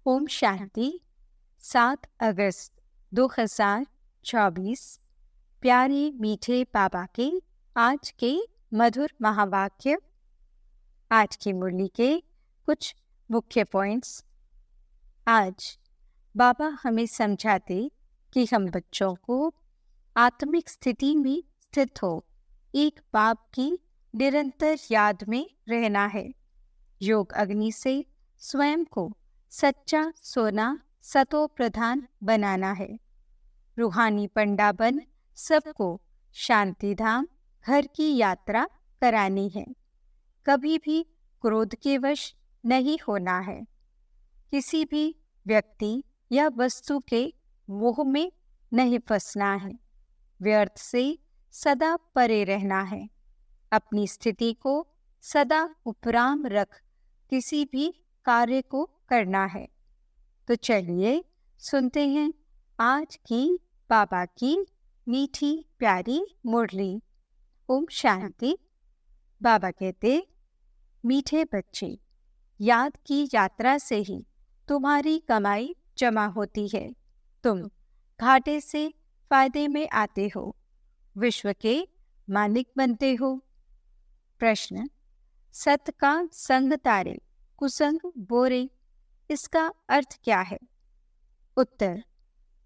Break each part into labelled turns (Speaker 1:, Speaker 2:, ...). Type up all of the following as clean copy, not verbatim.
Speaker 1: ओम शांति। 7 अगस्त 2024। प्यारे मीठे बाबा के आज के मधुर महावाक्य। आज की मुरली के कुछ मुख्य पॉइंट्स। आज बाबा हमें समझाते कि हम बच्चों को आत्मिक स्थिति में स्थित हो एक बाप की निरंतर याद में रहना है। योग अग्नि से स्वयं को सच्चा सोना सतो प्रधान बनाना है। रूहानी पंडा बन सबको शांति धाम घर की यात्रा करानी है। कभी भी क्रोध के वश नहीं होना है। किसी भी व्यक्ति या वस्तु के मोह में नहीं फंसना है। व्यर्थ से सदा परे रहना है। अपनी स्थिति को सदा उपराम रख किसी भी कार्य को करना है। तो चलिए सुनते हैं आज की बाबा की मीठी प्यारी मुरली। ओम शांति। बाबा कहते, मीठे बच्चे, याद की यात्रा से ही तुम्हारी कमाई जमा होती है। तुम घाटे से फायदे में आते हो, विश्व के मालिक बनते हो। प्रश्न, सत का संग तारे कुसंग बोरे, इसका अर्थ क्या है? उत्तर,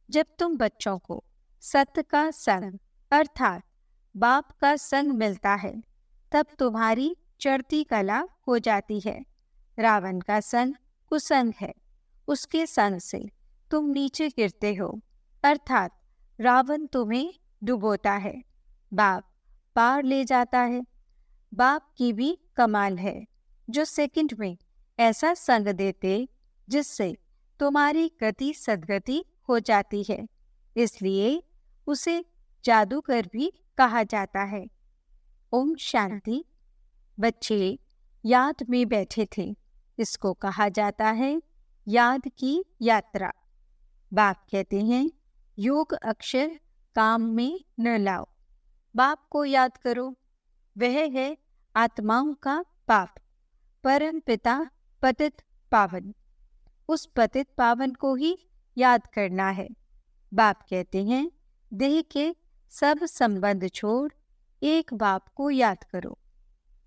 Speaker 1: जब तुम बच्चों को सत्य का संग अर्थात बाप का संग मिलता है तब तुम्हारी चढ़ती कला हो जाती है। रावण का संग कुसंग है, उसके संग से तुम नीचे गिरते हो अर्थात रावण तुम्हें डुबोता है, बाप पार ले जाता है। बाप की भी कमाल है जो सेकंड में ऐसा संग देते जिससे तुम्हारी गति सदगति हो जाती है, इसलिए उसे जादूगर भी कहा जाता है। ओम शांति। बच्चे याद में बैठे थे, इसको कहा जाता है याद की यात्रा। बाप कहते हैं, योग अक्षर काम में न लाओ, बाप को याद करो। वह है आत्माओं का बाप, परम पिता पतित पावन। उस पतित पावन को ही याद करना है। बाप कहते हैं, देह के सब संबंध छोड़ एक बाप को याद करो।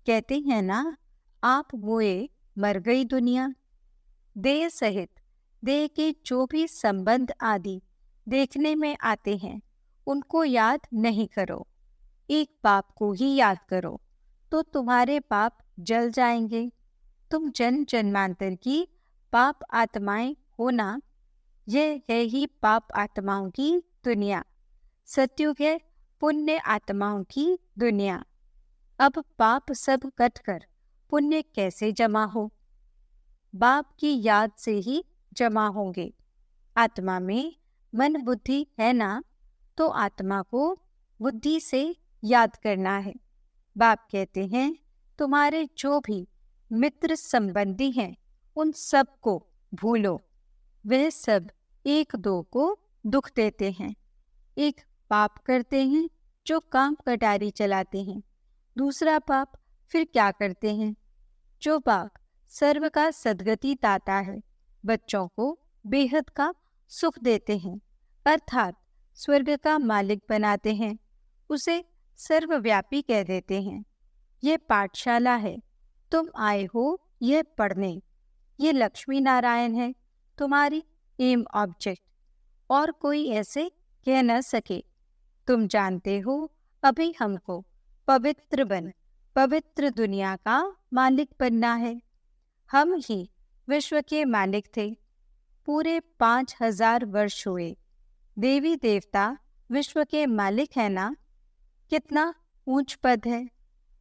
Speaker 1: कहते हैं ना, आप मोए मर गई दुनिया। देह सहित देह के जो भी संबंध आदि देखने में आते हैं उनको याद नहीं करो, एक बाप को ही याद करो तो तुम्हारे पाप जल जाएंगे। तुम जन्म जन्मांतर की पाप आत्माएं हो ना। यह है ही पाप आत्माओं की दुनिया। सत्युग है पुण्य आत्माओं की दुनिया। अब पाप सब कटकर पुण्य कैसे जमा हो? बाप की याद से ही जमा होंगे। आत्मा में मन बुद्धि है ना, तो आत्मा को बुद्धि से याद करना है। बाप कहते हैं, तुम्हारे जो भी मित्र संबंधी हैं उन सब को भूलो। वह सब एक दो को दुख देते हैं। एक पाप करते हैं जो काम कटारी चलाते हैं। दूसरा पाप फिर क्या करते हैं? जो बाप सर्व का सद्गति दाता है, बच्चों को बेहद का सुख देते हैं अर्थात स्वर्ग का मालिक बनाते हैं, उसे सर्वव्यापी कह देते हैं। ये पाठशाला है, तुम आए हो यह पढ़ने। ये लक्ष्मी नारायण है, तुम्हारी एम ऑब्जेक्ट, और कोई ऐसे कह न सके। तुम जानते हो अभी हमको पवित्र बन पवित्र दुनिया का मालिक बनना है। हम ही विश्व के मालिक थे। पूरे 5000 वर्ष हुए। देवी देवता विश्व के मालिक है ना। कितना ऊंच पद है।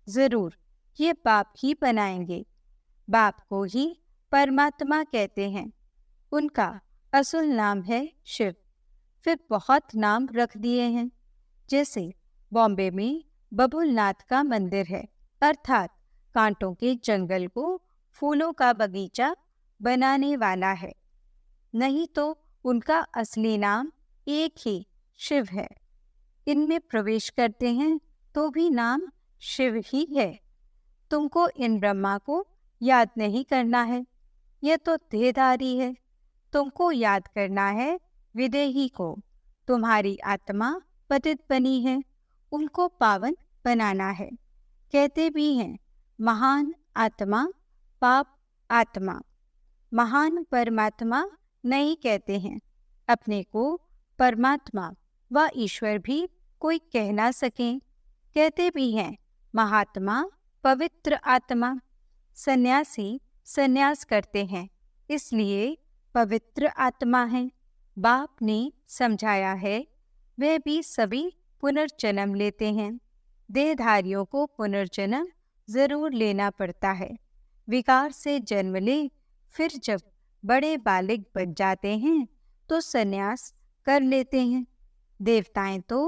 Speaker 1: जरूर ये बाप ही बनाएंगे। बाप को ही परमात्मा कहते हैं। उनका असुल नाम है शिव। फिर बहुत नाम रख दिए हैं। जैसे बॉम्बे में बबुलनाथ का मंदिर है अर्थात कांटों के जंगल को फूलों का बगीचा बनाने वाला है। नहीं तो उनका असली नाम एक ही शिव है। इनमें प्रवेश करते हैं तो भी नाम शिव ही है। तुमको इन ब्रह्मा को याद नहीं करना है, यह तो देहधारी है। तुमको याद करना है विदेही को। तुम्हारी आत्मा पतित बनी है, उनको पावन बनाना है। कहते भी हैं महान आत्मा पाप आत्मा। महान परमात्मा नहीं कहते हैं। अपने को परमात्मा व ईश्वर भी कोई कह ना सके। कहते भी हैं महात्मा पवित्र आत्मा। सन्यासी सन्यास करते हैं, इसलिए पवित्र आत्मा है। बाप ने समझाया है, वे भी सभी पुनर्जन्म लेते हैं। देहधारियों को पुनर्जन्म जरूर लेना पड़ता है। विकार से जन्म ले, फिर जब बड़े बालिग बन जाते हैं तो सन्यास कर लेते हैं। देवताएं तो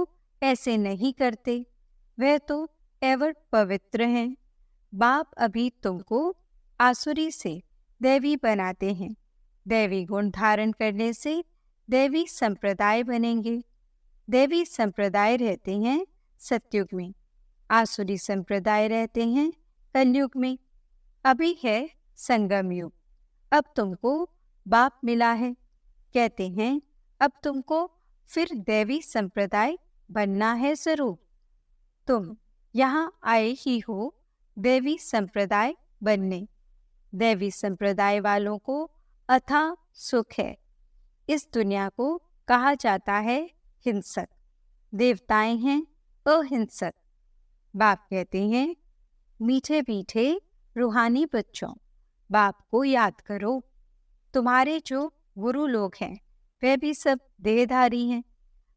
Speaker 1: ऐसे नहीं करते, वे तो एवर पवित्र हैं। बाप अभी तुमको आसुरी से दैवी बनाते हैं। दैवी गुण धारण करने से दैवी संप्रदाय बनेंगे। दैवी संप्रदाय रहते हैं सतयुग में, आसुरी संप्रदाय रहते हैं कलयुग में। अभी है संगम युग। अब तुमको बाप मिला है। कहते हैं अब तुमको फिर दैवी संप्रदाय बनना है जरूर। तुम यहाँ आए ही हो दैवी संप्रदाय बनने। दैवी संप्रदाय वालों को अथाह सुख है। इस दुनिया को कहा जाता है हिंसक। देवताएं हैं अहिंसक। बाप कहते हैं मीठे मीठे रूहानी बच्चों, बाप को याद करो। तुम्हारे जो गुरु लोग हैं वे भी सब देहधारी हैं।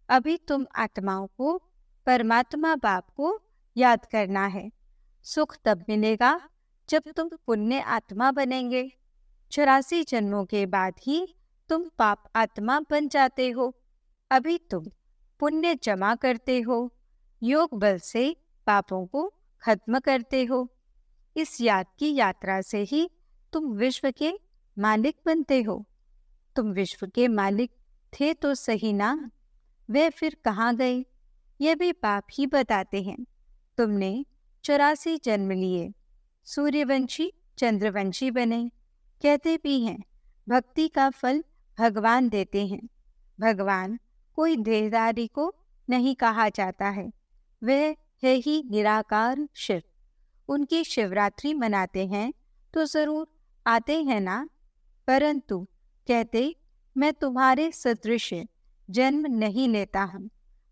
Speaker 1: अभी तुम आत्माओं को परमात्मा बाप को याद करना है। सुख तब मिलेगा जब तुम पुण्य आत्मा बनेंगे। 84 जन्मों के बाद ही तुम पाप आत्मा बन जाते हो। अभी तुम पुण्य जमा करते हो, योग बल से पापों को खत्म करते हो। इस याद की यात्रा से ही तुम विश्व के मालिक बनते हो। तुम विश्व के मालिक थे तो सही ना, वे फिर कहाँ गए? ये भी बाप ही बताते हैं। तुमने 84 जन्म लिए, सूर्यवंशी चंद्रवंशी बने। कहते भी हैं भक्ति का फल भगवान देते हैं। भगवान कोई देहधारी को नहीं कहा जाता है, वह है ही निराकार शिव। उनकी शिवरात्रि मनाते हैं तो जरूर आते हैं ना। परंतु कहते मैं तुम्हारे सदृश जन्म नहीं लेता हूँ।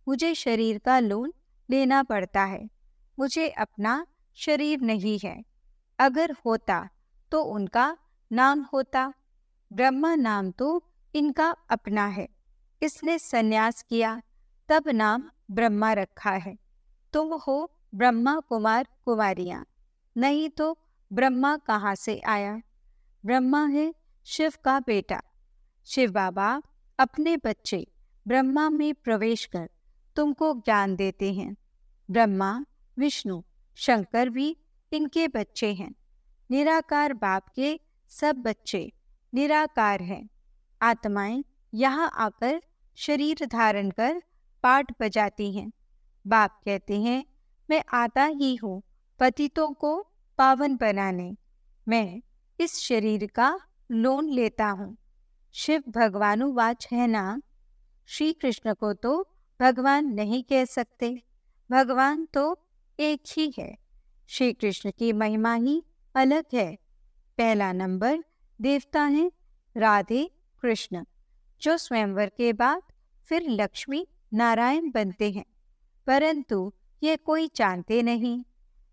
Speaker 1: मुझे शरीर का लोन लेना पड़ता है। मुझे अपना शरीर नहीं है। अगर होता तो उनका नाम होता। ब्रह्मा नाम तो इनका अपना है, इसने सन्यास किया तब नाम ब्रह्मा रखा है। तुम हो ब्रह्मा कुमार कुमारियाँ, नहीं तो ब्रह्मा कहाँ से आया? ब्रह्मा है शिव का बेटा। शिव बाबा अपने बच्चे ब्रह्मा में प्रवेश कर तुमको ज्ञान देते हैं। ब्रह्मा विष्णु शंकर भी इनके बच्चे हैं। निराकार बाप के सब बच्चे निराकार हैं। आत्माएं यहाँ आकर शरीर धारण कर पाठ बजाती हैं। बाप कहते हैं मैं आता ही हूँ पतितों को पावन बनाने। मैं इस शरीर का लोन लेता हूँ। शिव भगवानुवाच है ना। श्री कृष्ण को तो भगवान नहीं कह सकते, भगवान तो एक ही है। श्री कृष्ण की महिमा ही अलग है। पहला नंबर देवता है राधे कृष्ण, जो स्वयंवर के बाद फिर लक्ष्मी नारायण बनते हैं। परंतु ये कोई जानते नहीं।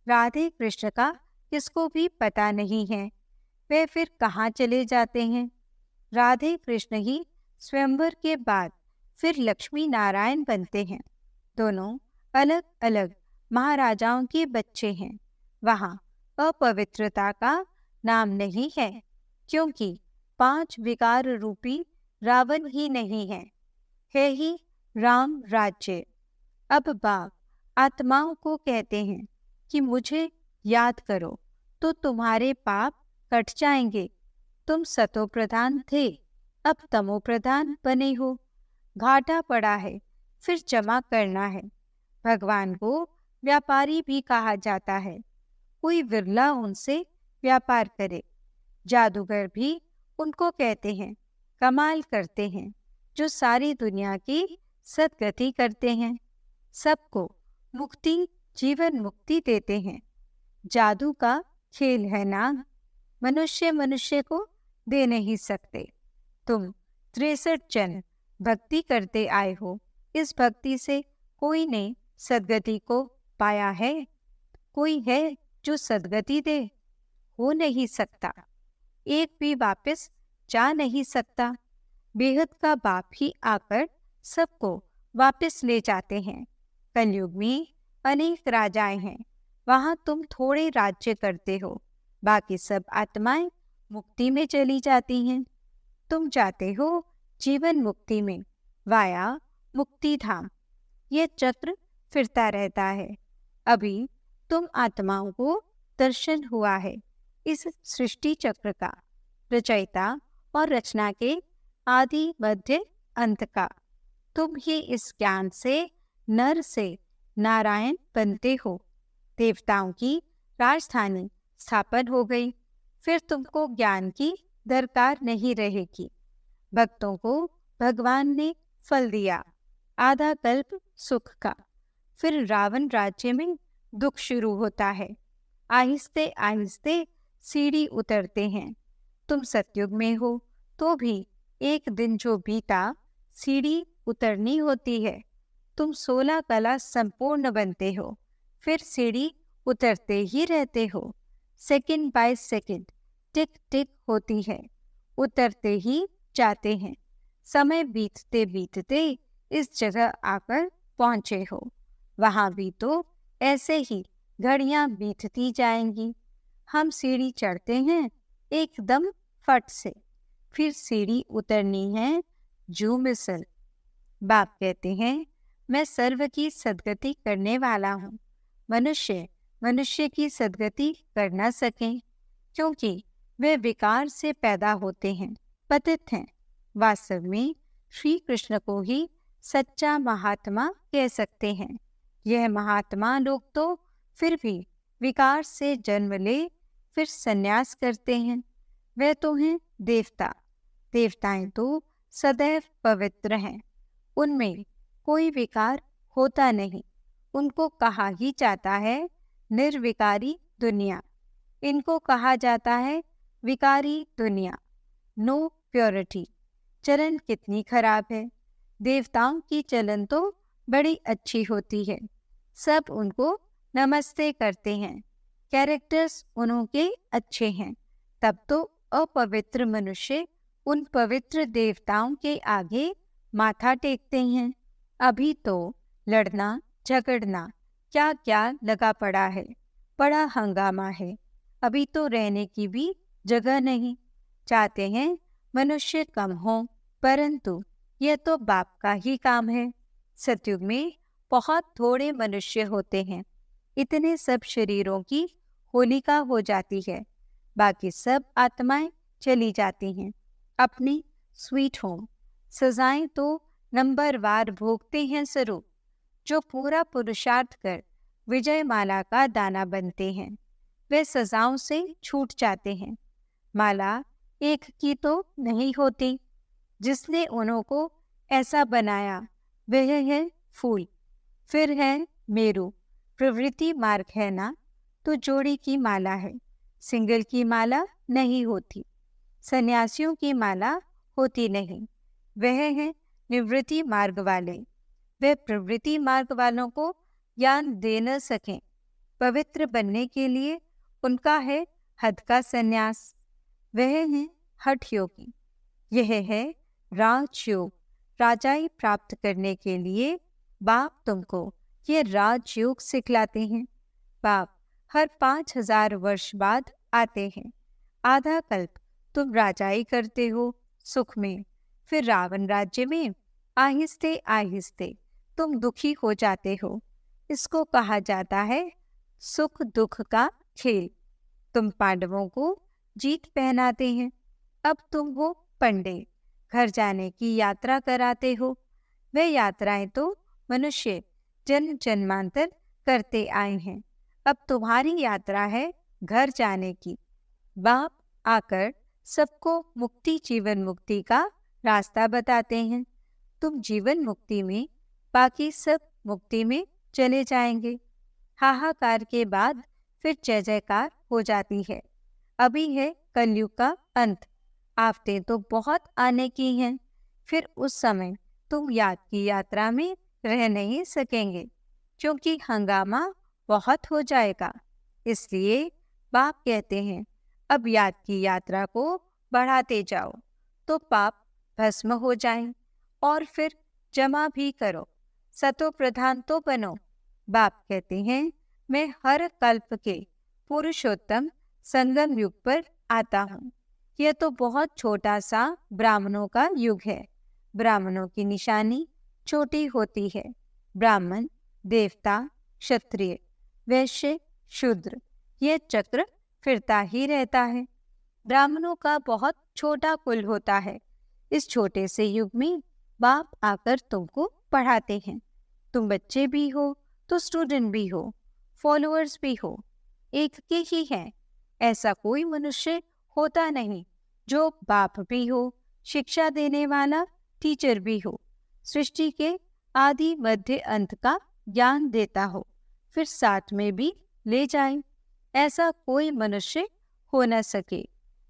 Speaker 1: राधे कृष्ण का किसको भी पता नहीं है, वे फिर कहाँ चले जाते हैं। राधे कृष्ण ही स्वयंवर के बाद फिर लक्ष्मी नारायण बनते हैं। दोनों अलग अलग महाराजाओं के बच्चे हैं। वहाँ अपवित्रता का नाम नहीं है, क्योंकि 5 विकार रूपी रावण ही नहीं है ही राम राज्य। अब बाप आत्माओं को कहते हैं कि मुझे याद करो तो तुम्हारे पाप कट जाएंगे। तुम सतो प्रधान थे, अब तमो प्रधान बने हो। घाटा पड़ा है, फिर जमा करना है। भगवान को व्यापारी भी कहा जाता है। कोई विरला उनसे व्यापार करे। जादूगर भी उनको कहते हैं। कमाल करते हैं, जो सारी दुनिया की सद्गति करते हैं, सबको मुक्ति, जीवन मुक्ति देते हैं। जादू का खेल है ना, मनुष्य मनुष्य को दे नहीं सकते। तुम 63 जन भक्ति करते आए हो, इस भक्ति से कोई ने सद्गति को पाया है? कोई है जो सद्गति दे? हो नहीं सकता। एक भी वापस जा नहीं सकता। बेहद का बाप ही आकर सबको वापस ले जाते हैं। कलयुग में अनेक राजाएं हैं, वहां तुम थोड़े राज्य करते हो, बाकी सब आत्माएं मुक्ति में चली जाती हैं। तुम जाते हो जीवन मुक्ति में, वाया मुक्ति धाम। ये चक्र फिरता रहता है। अभी तुम आत्माओं को दर्शन हुआ है इस सृष्टि चक्र का, रचयिता और रचना के आदि मध्य अंत का। तुम ही इस ज्ञान से नर से नारायण बनते हो। देवताओं की राजधानी स्थापन हो गई, फिर तुमको ज्ञान की दरकार नहीं रहेगी। भक्तों को भगवान ने फल दिया, आधा कल्प सुख का। फिर रावण राज्य में दुख शुरू होता है। आहिस्ते आहिस्ते सीढ़ी उतरते हैं। तुम सतयुग में हो तो भी एक दिन जो बीता, सीढ़ी उतरनी होती है। तुम 16 कला संपूर्ण बनते हो, फिर सीढ़ी उतरते ही रहते हो। सेकंड बाय सेकंड टिक टिक होती है, उतरते ही जाते हैं। समय बीतते बीतते इस जगह आकर पहुंचे हो। वहां भी तो ऐसे ही घड़ियां बीतती जाएंगी। हम सीढ़ी चढ़ते हैं एकदम फट से, फिर सीढ़ी उतरनी है जू मिसल। बाप कहते हैं, मैं सर्व की सद्गति करने वाला हूँ। मनुष्य मनुष्य की सद्गति कर न सकें, क्योंकि वे विकार से पैदा होते हैं, पतित हैं। वास्तव में श्री कृष्ण को ही सच्चा महात्मा कह सकते हैं। यह महात्मा लोग तो फिर भी विकार से जन्म ले फिर संन्यास करते हैं। वे तो हैं देवता। देवताएं तो सदैव पवित्र हैं, उनमें कोई विकार होता नहीं। उनको कहा ही जाता है निर्विकारी दुनिया। इनको कहा जाता है विकारी दुनिया, नो प्योरिटी। चलन कितनी खराब है। देवताओं की चलन तो बड़ी अच्छी होती है, सब उनको नमस्ते करते हैं, कैरेक्टर्स उनके अच्छे हैं। तब तो अपवित्र मनुष्य उन पवित्र देवताओं के आगे माथा टेकते हैं। अभी तो लड़ना झगड़ना क्या क्या लगा पड़ा है, बड़ा हंगामा है। अभी तो रहने की भी जगह नहीं। चाहते हैं मनुष्य कम हो, परंतु यह तो बाप का ही काम है। सतयुग में बहुत थोड़े मनुष्य होते हैं। इतने सब शरीरों की होलिका हो जाती है, बाकी सब आत्माएं चली जाती हैं अपनी स्वीट होम। सजाएं तो नंबरवार भोगते हैं स्वरूप। जो पूरा पुरुषार्थ कर विजय माला का दाना बनते हैं, वे सजाओं से छूट जाते हैं। माला एक की तो नहीं होती। जिसने उनको ऐसा बनाया वह है फूल। फिर है मेरू। प्रवृत्ति मार्ग है ना, तो जोड़ी की माला है, सिंगल की माला नहीं होती। सन्यासियों की माला होती नहीं। वह है निवृत्ति मार्ग वाले। वे प्रवृत्ति मार्ग वालों को ज्ञान दे न सकें। पवित्र बनने के लिए उनका है हद का सन्यास। वह है हठ योगी। यह है राजयोग। राजाई प्राप्त करने के लिए बाप तुमको ये राजयोग सिखलाते हैं। बाप हर 5000 वर्ष बाद आते हैं। आधा कल्प तुम राजाई करते हो सुख में, फिर रावण राज्य में आहिस्ते आहिस्ते तुम दुखी हो जाते हो। इसको कहा जाता है सुख दुख का खेल। तुम पांडवों को जीत पहनाते हैं। अब तुम हो पंडे, घर जाने की यात्रा कराते हो। वे यात्राएं तो मनुष्य जन्म जन्मांतर करते आए हैं। अब तुम्हारी यात्रा है घर जाने की। बाप आकर सबको मुक्ति जीवन मुक्ति का रास्ता बताते हैं। तुम जीवन मुक्ति में, बाकी सब मुक्ति में चले जाएंगे। हाहाकार के बाद फिर जय जयकार हो जाती है। अभी है कलयुग का अंत, आफतें तो बहुत आने की हैं। फिर उस समय तुम याद की यात्रा में रह नहीं सकेंगे, क्योंकि हंगामा बहुत हो जाएगा। इसलिए बाप कहते हैं, अब याद की यात्रा को बढ़ाते जाओ तो पाप भस्म हो जाएं, और फिर जमा भी करो, सतो प्रधान तो बनो। बाप कहते हैं, मैं हर कल्प के पुरुषोत्तम संगम युग पर आता हूँ। यह तो बहुत छोटा सा ब्राह्मणों का युग है। ब्राह्मणों की निशानी छोटी होती है। ब्राह्मण, देवता, क्षत्रिय, वैश्य, शूद्र, यह चक्र फिरता ही रहता है। ब्राह्मणों का बहुत छोटा कुल होता है। इस छोटे से युग में बाप आकर तुमको पढ़ाते हैं। तुम बच्चे भी हो तो स्टूडेंट भी हो, फॉलोअर्स भी हो, एक के ही हैं। ऐसा कोई मनुष्य होता नहीं जो बाप भी हो, शिक्षा देने वाला टीचर भी हो, सृष्टि के आदि मध्य अंत का ज्ञान देता हो, फिर साथ में भी ले जाए। ऐसा कोई मनुष्य हो न सके।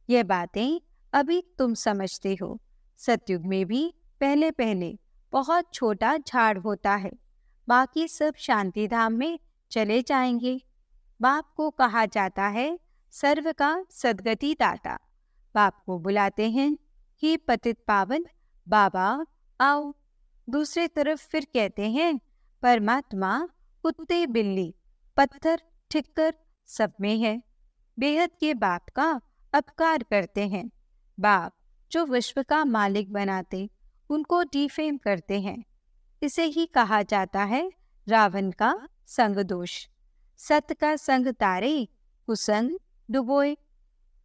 Speaker 1: यह बातें अभी तुम समझते हो। सतयुग में भी पहले पहले बहुत छोटा झाड़ होता है, बाकी सब शांति धाम में चले जाएंगे। बाप को कहा जाता है सर्व का सद्गति दाता। बाप को बुलाते हैं, हे पतित पावन बाबा आओ। दूसरी तरफ फिर कहते हैं, परमात्मा कुत्ते बिल्ली पत्थर ठिक्कर सब में है। बेहद के बाप का अपकार करते हैं। बाप जो विश्व का मालिक बनाते, उनको डिफेम करते हैं। इसे ही कहा जाता है रावण का संग दोष। सत का संग तारे, कुसंग डुबोए।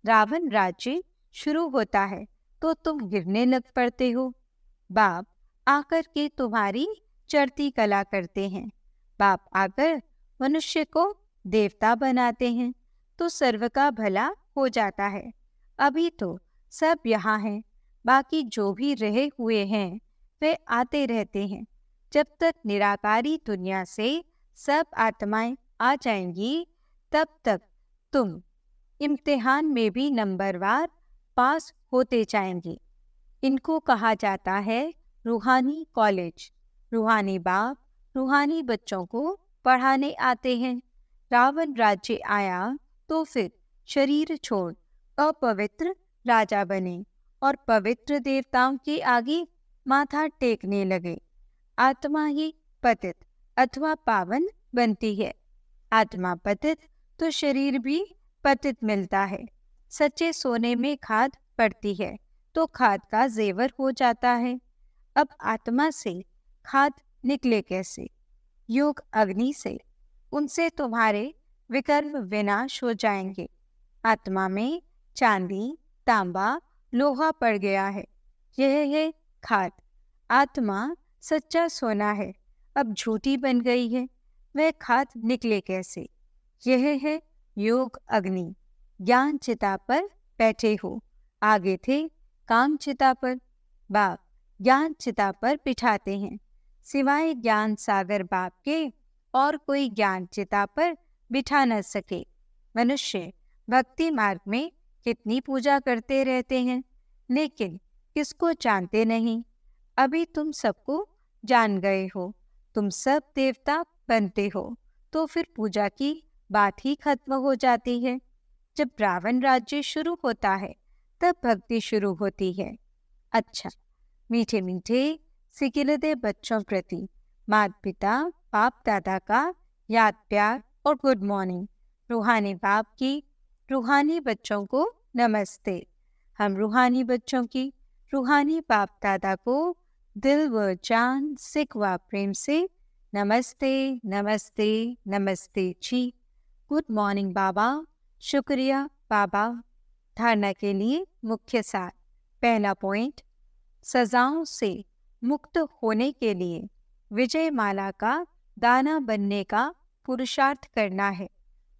Speaker 1: रावण राज्य शुरू होता है तो तुम गिरने लग पड़ते हो। बाप आकर के तुम्हारी चढ़ती कला करते हैं। बाप आकर मनुष्य को देवता बनाते हैं तो सर्व का भला हो जाता है। अभी तो सब यहाँ हैं, बाकी जो भी रहे हुए हैं वे आते रहते हैं। जब तक निराकारी दुनिया से सब आत्माएं आ जाएंगी, तब तक तुम इम्तिहान में भी नंबरवार पास होते जाएंगे। इनको कहा जाता है रूहानी कॉलेज। रूहानी बाप रूहानी बच्चों को पढ़ाने आते हैं। रावण राज्य आया तो फिर शरीर छोड़ अपवित्र राजा बने और पवित्र देवताओं के आगे माथा टेकने लगे। आत्मा ही पतित अथवा पावन बनती है। आत्मा पतित तो शरीर भी पतित मिलता है। सच्चे सोने में खाद पड़ती है तो खाद का जेवर हो जाता है। अब आत्मा से खाद निकले कैसे? योग अग्नि से। उनसे तुम्हारे विकर्म विनाश हो जाएंगे। आत्मा में चांदी, तांबा, लोहा पड़ गया है। यह है खाद। आत्मा सच्चा सोना है, अब झूठी बन गई है। वह खाद निकले कैसे? यह है योग अग्नि। ज्ञान चिता पर बैठे हो, आगे थे काम चिता पर। बाप ज्ञान चिता पर बिठाते हैं। सिवाय ज्ञान सागर बाप के और कोई ज्ञान चिता पर बिठा न सके। मनुष्य भक्ति मार्ग में कितनी पूजा करते रहते हैं, लेकिन किसको जानते नहीं। अभी तुम सबको जान गए हो। तुम सब देवता बनते हो तो फिर पूजा की बात ही खत्म हो जाती है। जब रावण राज्य शुरू होता है तब भक्ति शुरू होती है। अच्छा, मीठे मीठे सिकिलदे बच्चों प्रति माता पिता बाप दादा का याद प्यार और गुड मॉर्निंग। रूहानी बाप की रूहानी बच्चों को नमस्ते। हम रूहानी बच्चों की रूहानी बाप दादा को दिल व जान सिक व प्रेम से नमस्ते नमस्ते नमस्ते जी। गुड मॉर्निंग बाबा। शुक्रिया बाबा। धारणा के लिए मुख्य सार। पहला पॉइंट, सजाओं से मुक्त होने के लिए विजय माला का दाना बनने का पुरुषार्थ करना है।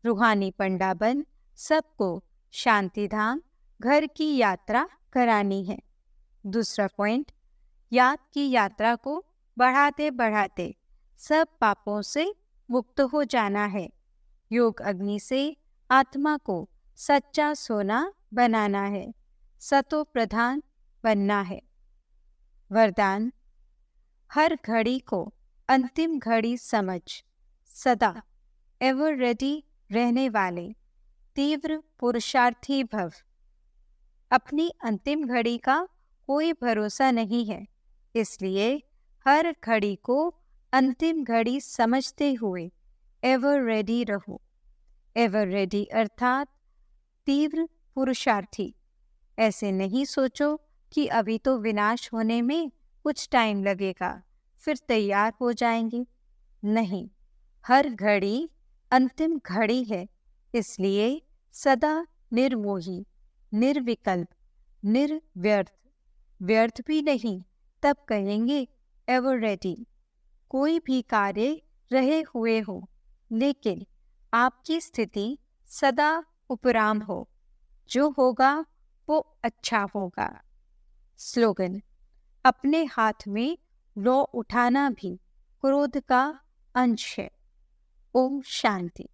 Speaker 1: रूहानी पंडा बन सबको शांति धाम घर की यात्रा करानी है। दूसरा पॉइंट, याद की यात्रा को बढ़ाते बढ़ाते सब पापों से मुक्त हो जाना है। योग अग्नि से आत्मा को सच्चा सोना बनाना है, सतो प्रधान बनना है। वरदान, हर घड़ी को अंतिम घड़ी समझ सदा एवर रेडी रहने वाले तीव्र पुरुषार्थी भव। अपनी अंतिम घड़ी का कोई भरोसा नहीं है, इसलिए हर घड़ी को अंतिम घड़ी समझते हुए एवर रेडी रहो। एवर रेडी अर्थात तीव्र पुरुषार्थी। ऐसे नहीं सोचो कि अभी तो विनाश होने में कुछ टाइम लगेगा, फिर तैयार हो जाएंगे। नहीं, हर घड़ी अंतिम घड़ी है, इसलिए सदा निर्मोही, निर्विकल्प, निर्व्यर्थ, व्यर्थ भी नहीं, तब कहेंगे एवर रेडी। कोई भी कार्य रहे हुए हो, लेकिन आपकी स्थिति सदा उपराम हो। जो होगा वो अच्छा होगा। स्लोगन, अपने हाथ में लौ उठाना भी क्रोध का अंश है। ओम शांति।